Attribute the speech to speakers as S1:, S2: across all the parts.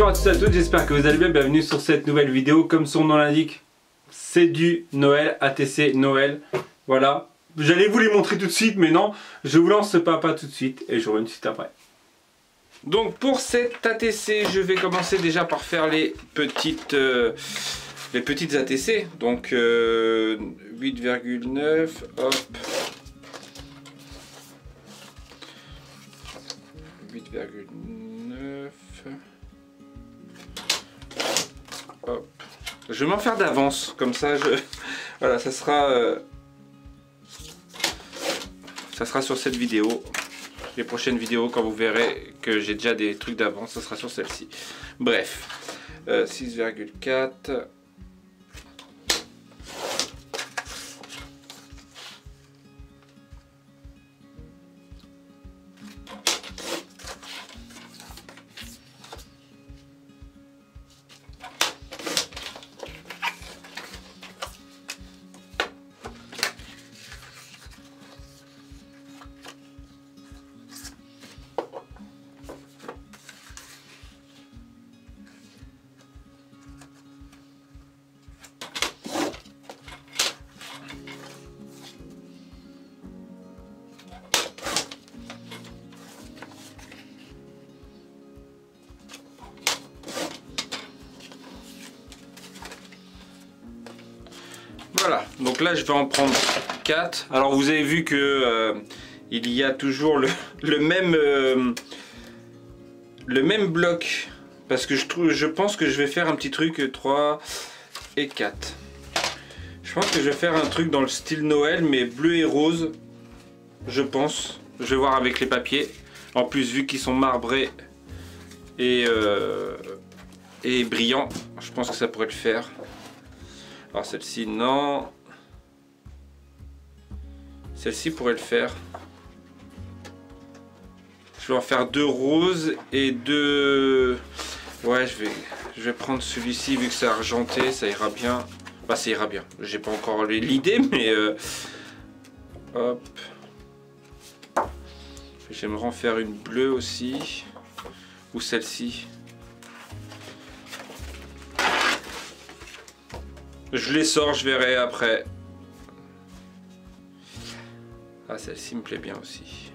S1: Bonjour à tous et à toutes, j'espère que vous allez bien, bienvenue sur cette nouvelle vidéo. Comme son nom l'indique, c'est du Noël, ATC Noël. Voilà, j'allais vous les montrer tout de suite, mais non, je vous lance pas tout de suite et je reviens tout de suite après. Donc pour cette ATC, je vais commencer déjà par faire les petites ATC. Donc 8,9, hop. 8,9. Hop. Je vais m'en faire d'avance, comme ça voilà, ça sera sur cette vidéo. Les prochaines vidéos, quand vous verrez que j'ai déjà des trucs d'avance, ça sera sur celle-ci. Bref, 6,4. Voilà, donc là je vais en prendre 4. Alors vous avez vu que il y a toujours le même bloc, parce que je pense que je vais faire un petit truc 3 et 4. Je pense que je vais faire un truc dans le style Noël, mais bleu et rose, je pense. Je vais voir avec les papiers. En plus, vu qu'ils sont marbrés et brillants, je pense que ça pourrait le faire. Alors celle-ci, non. Celle-ci pourrait le faire. Je vais en faire 2 roses et 2... Ouais, je vais prendre celui-ci, vu que c'est argenté, ça ira bien. Bah, ça ira bien. J'ai pas encore l'idée, mais... Hop. J'aimerais en faire une bleue aussi. Ou celle-ci. Je les sors, je verrai après. Ah, celle-ci me plaît bien aussi.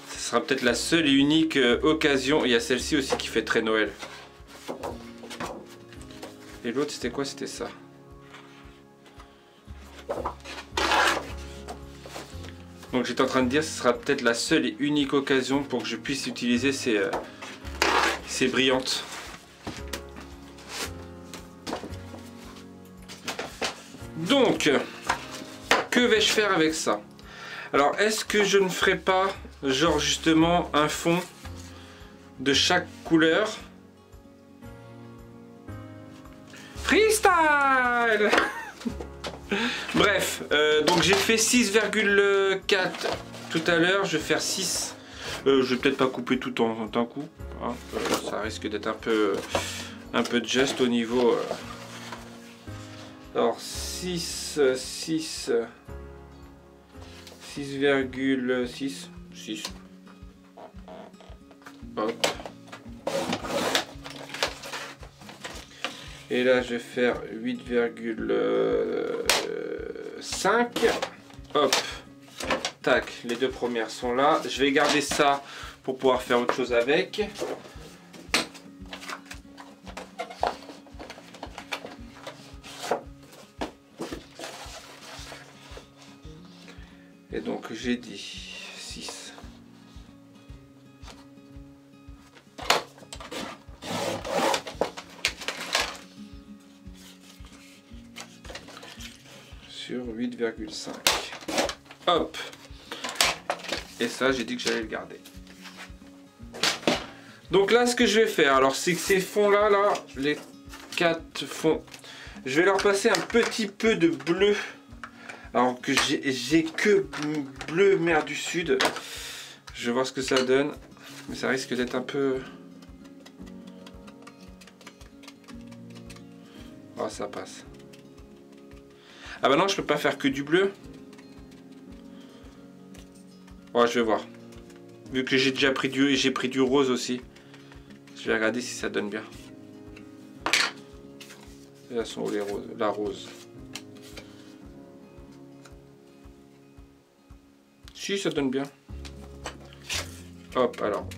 S1: Ce sera peut-être la seule et unique occasion. Il y a celle-ci aussi qui fait très Noël. Et l'autre, c'était quoi? C'était ça. Donc j'étais en train de dire, ce sera peut-être la seule et unique occasion pour que je puisse utiliser ces brillantes. Donc, que vais-je faire avec ça? Alors, est-ce que je ne ferai pas, genre justement, un fond de chaque couleur? Freestyle. Bref, donc j'ai fait 6,4 tout à l'heure, je vais faire 6. Je vais peut-être pas couper tout en un coup, hein. Ça risque d'être un peu juste au niveau... Alors 6,6. Hop. Et là je vais faire 8,5. Hop. Tac, les deux premières sont là. Je vais garder ça pour pouvoir faire autre chose avec. Et donc j'ai dit 6. Sur 8,5. Hop. Et ça, j'ai dit que j'allais le garder. Donc là, ce que je vais faire, alors c'est que ces fonds là, les 4 fonds, je vais leur passer un petit peu de bleu. Alors que j'ai que bleu mer du sud. Je vais voir ce que ça donne. Mais ça risque d'être un peu... Oh, ça passe. Ah bah non, je peux pas faire que du bleu. Ouais, je vais voir. Vu que j'ai déjà pris du rose aussi. Je vais regarder si ça donne bien. Et là sont où les roses? La rose. Si, ça donne bien. Hop, alors.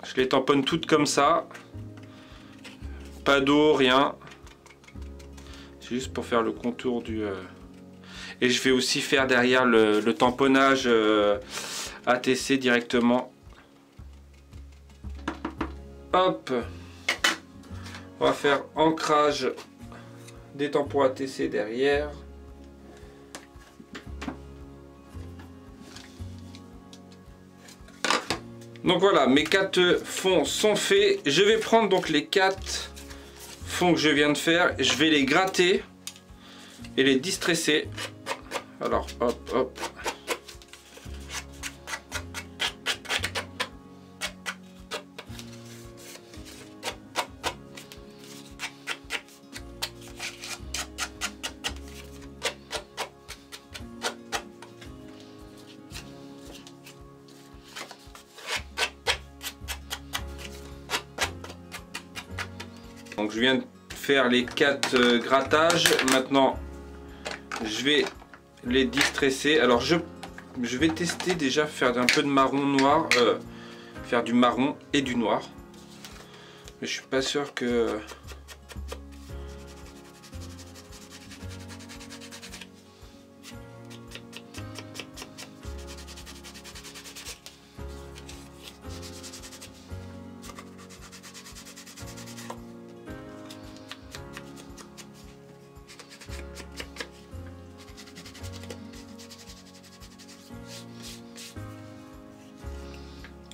S1: Je les tamponne toutes comme ça. Pas d'eau, rien. C'est juste pour faire le contour du... Et je vais aussi faire derrière le tamponnage ATC directement. Hop. On va faire ancrage des tampons ATC derrière. Donc voilà, mes 4 fonds sont faits. Je vais prendre donc les 4 fonds que je viens de faire. Je vais les gratter et les distresser. Alors hop hop. Donc je viens de faire les 4 grattages. Maintenant je vais les distresser. Alors je vais tester déjà faire un peu de marron noir, faire du marron et du noir. Mais je suis pas sûr que...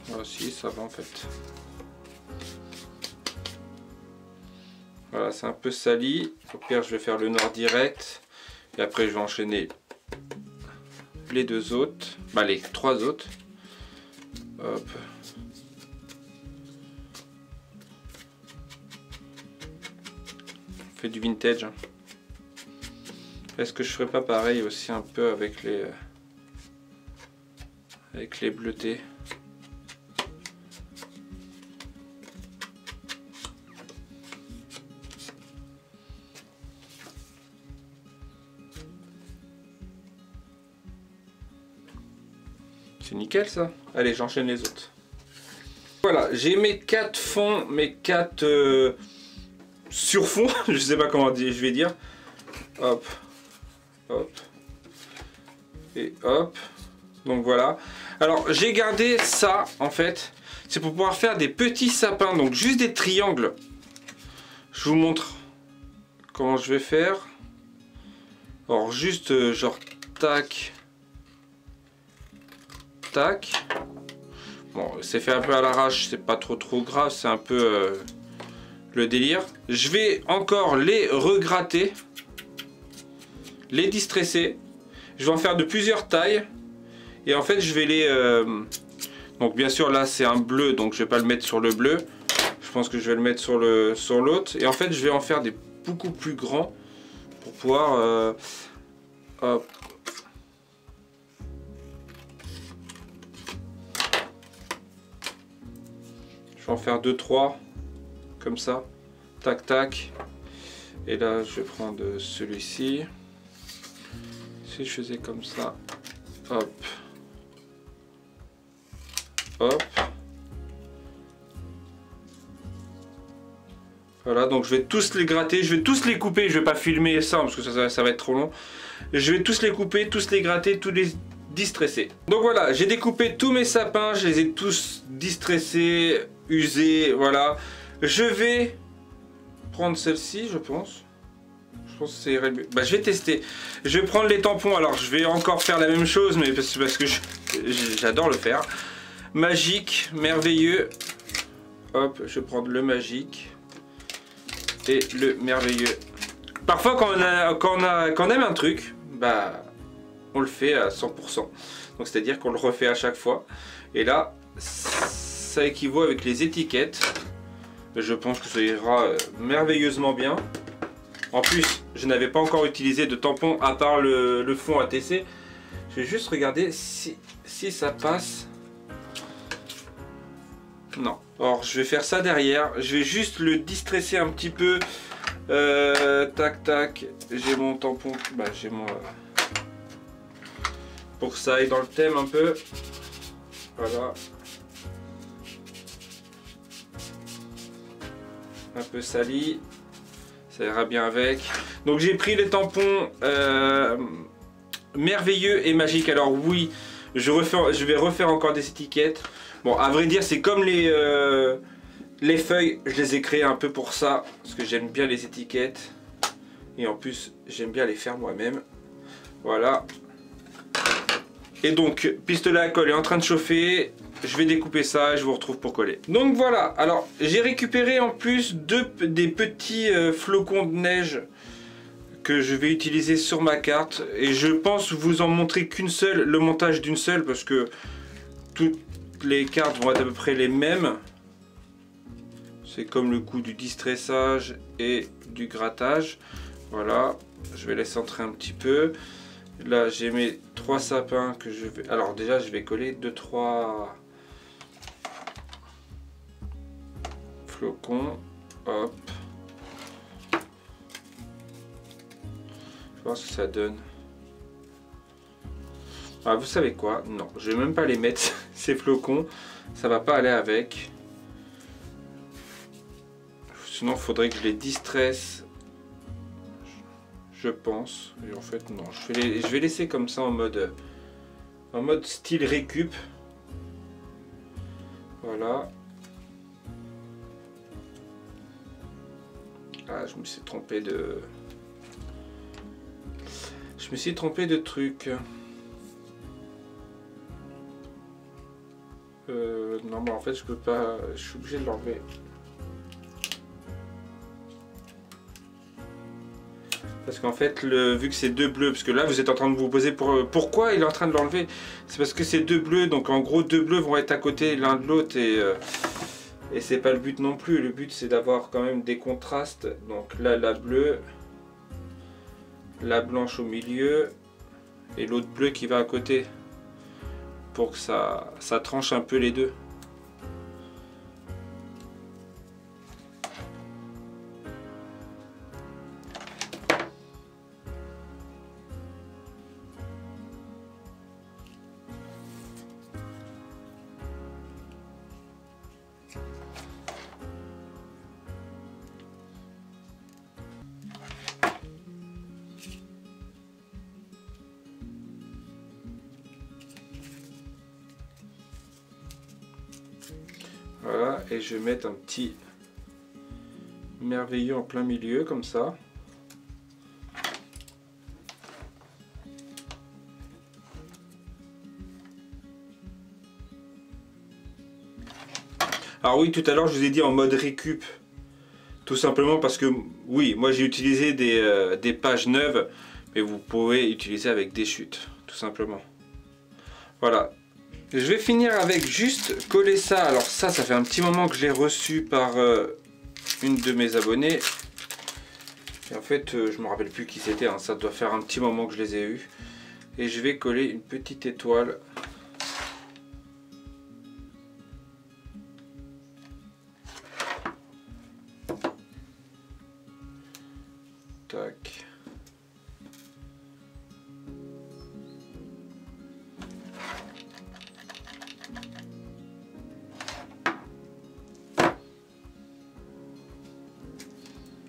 S1: Voilà, si ça va en fait. Voilà, c'est un peu sali. Au pire, je vais faire le noir direct. Et après, je vais enchaîner les 2 autres. Bah, les 3 autres. Hop. On fait du vintage. Est-ce que je ferais pas pareil aussi un peu avec les bleutés? C'est nickel ça. Allez, j'enchaîne les autres. Voilà, j'ai mes 4 fonds, mes 4 surfonds, je sais pas comment je vais dire. Hop, hop, et hop. Donc voilà. Alors j'ai gardé ça en fait. C'est pour pouvoir faire des petits sapins, donc juste des triangles. Je vous montre comment je vais faire. Alors juste genre tac. Tac. Bon, c'est fait un peu à l'arrache, c'est pas trop grave, c'est un peu le délire. Je vais encore les regratter, les distresser. Je vais en faire de plusieurs tailles et en fait je vais les donc bien sûr là c'est un bleu, donc je vais pas le mettre sur le bleu. Je pense que je vais le mettre sur l'autre et en fait je vais en faire des beaucoup plus grands pour pouvoir hop. Je vais en faire 2-3 comme ça, tac tac. Et là je vais prendre celui-ci. Si je faisais comme ça, hop, hop. Voilà, donc je vais tous les gratter, je vais tous les couper. Je vais pas filmer ça parce que ça va être trop long. Je vais tous les couper, tous les gratter, tous les distresser. Donc voilà, j'ai découpé tous mes sapins, je les ai tous distressés, usés, voilà. Je vais prendre celle-ci, je pense. Je pense que c'est mieux. Bah, je vais tester. Je vais prendre les tampons. Alors, je vais encore faire la même chose, mais parce que j'adore le faire. Magique, merveilleux. Hop, je vais prendre le magique et le merveilleux. Parfois, quand on aime un truc, bah, on le fait à 100%. Donc, c'est-à-dire qu'on le refait à chaque fois. Et là, ça équivaut avec les étiquettes. Je pense que ça ira merveilleusement bien. En plus, je n'avais pas encore utilisé de tampon à part le fond ATC. Je vais juste regarder si ça passe. Non, Alors je vais faire ça derrière, je vais juste le distresser un petit peu. Tac tac, j'ai mon tampon, bah j'ai mon... pour que ça aille dans le thème un peu. Voilà. Un peu sali, ça ira bien avec. Donc j'ai pris les tampons merveilleux et magiques. Alors oui, je vais refaire encore des étiquettes. Bon, à vrai dire, c'est comme les feuilles, je les ai créées un peu pour ça, parce que j'aime bien les étiquettes. Et en plus, j'aime bien les faire moi-même. Voilà. Et donc, pistolet à colle est en train de chauffer. Je vais découper ça et je vous retrouve pour coller. Donc voilà, alors j'ai récupéré en plus des petits flocons de neige que je vais utiliser sur ma carte. Et je pense vous en montrer qu'une seule, le montage d'une seule, parce que toutes les cartes vont être à peu près les mêmes. C'est comme le coup du distressage et du grattage. Voilà, je vais les centrer un petit peu. Là j'ai mes 3 sapins que je vais... Alors déjà je vais coller 2-3 flocons. Hop. Je vais voir ce que ça donne. Ah, vous savez quoi? Non, je vais même pas les mettre, ces flocons. Ça va pas aller avec. Sinon il faudrait que je les distresse. Je pense. Et en fait non, je vais laisser comme ça en mode style récup. Voilà. Ah, je me suis trompé de... Je me suis trompé de truc. Non, mais en fait je peux pas, je suis obligé de l'enlever. Parce qu'en fait, vu que c'est deux bleus, parce que là vous êtes en train de vous poser pourquoi il est en train de l'enlever. C'est parce que c'est deux bleus, donc en gros deux bleus vont être à côté l'un de l'autre et c'est pas le but non plus. Le but c'est d'avoir quand même des contrastes. Donc là la bleue, la blanche au milieu et l'autre bleu qui va à côté. Pour que ça tranche un peu les deux. Voilà, et je vais mettre un petit merveilleux en plein milieu, comme ça. Alors oui, tout à l'heure je vous ai dit en mode récup, tout simplement parce que, oui, moi j'ai utilisé des pages neuves, mais vous pouvez utiliser avec des chutes, tout simplement. Voilà. Je vais finir avec juste coller ça. Alors ça fait un petit moment que je l'ai reçu par une de mes abonnées. Et en fait, je me rappelle plus qui c'était, hein. Ça doit faire un petit moment que je les ai eus. Et je vais coller une petite étoile. Tac.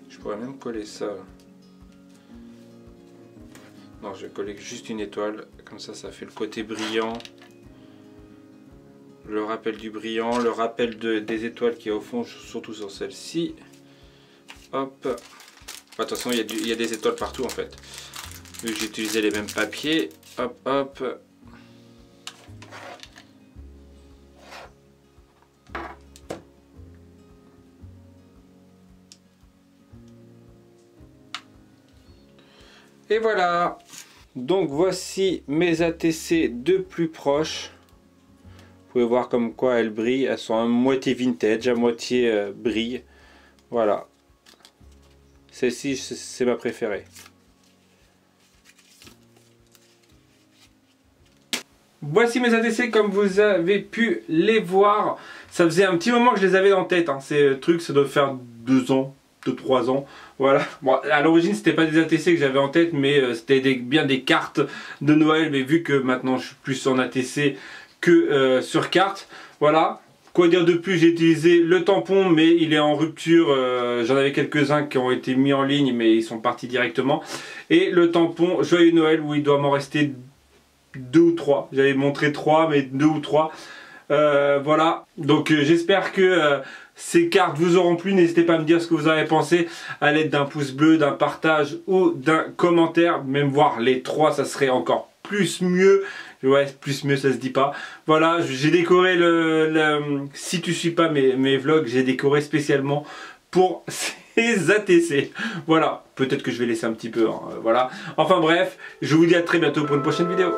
S1: Je pourrais même coller ça. Non, je vais coller juste une étoile. Comme ça fait le côté brillant. Le rappel du brillant, le rappel des étoiles qui est au fond, surtout sur celle-ci. Hop. De toute façon, il y a des étoiles partout en fait. Vu que j'ai utilisé les mêmes papiers. Hop, hop. Et voilà. Donc voici mes ATC de plus proche. Vous pouvez voir comme quoi elles brillent. Elles sont à moitié vintage, à moitié brille. Voilà. Celle-ci, c'est ma préférée. voici mes ATC comme vous avez pu les voir. Ça faisait un petit moment que je les avais en tête, hein. Ces trucs, ça doit faire 2 ans, 2-3 ans. Voilà. Bon, à l'origine, c'était pas des ATC que j'avais en tête, mais c'était bien des cartes de Noël. Mais vu que maintenant je suis plus en ATC que sur carte, voilà. Quoi dire de plus, j'ai utilisé le tampon, mais il est en rupture. J'en avais quelques-uns qui ont été mis en ligne, mais ils sont partis directement. Et le tampon Joyeux Noël, où il doit m'en rester 2 ou 3. J'avais montré 3, mais 2 ou 3. Voilà. Donc j'espère que ces cartes vous auront plu. N'hésitez pas à me dire ce que vous avez pensé à l'aide d'un pouce bleu, d'un partage ou d'un commentaire. Même voir les 3, ça serait encore plus mieux. Ouais, plus mieux, ça se dit pas. Voilà, j'ai décoré si tu suis pas mes vlogs, j'ai décoré spécialement pour ces ATC. Voilà, peut-être que je vais laisser un petit peu, hein, voilà. Enfin bref, je vous dis à très bientôt pour une prochaine vidéo.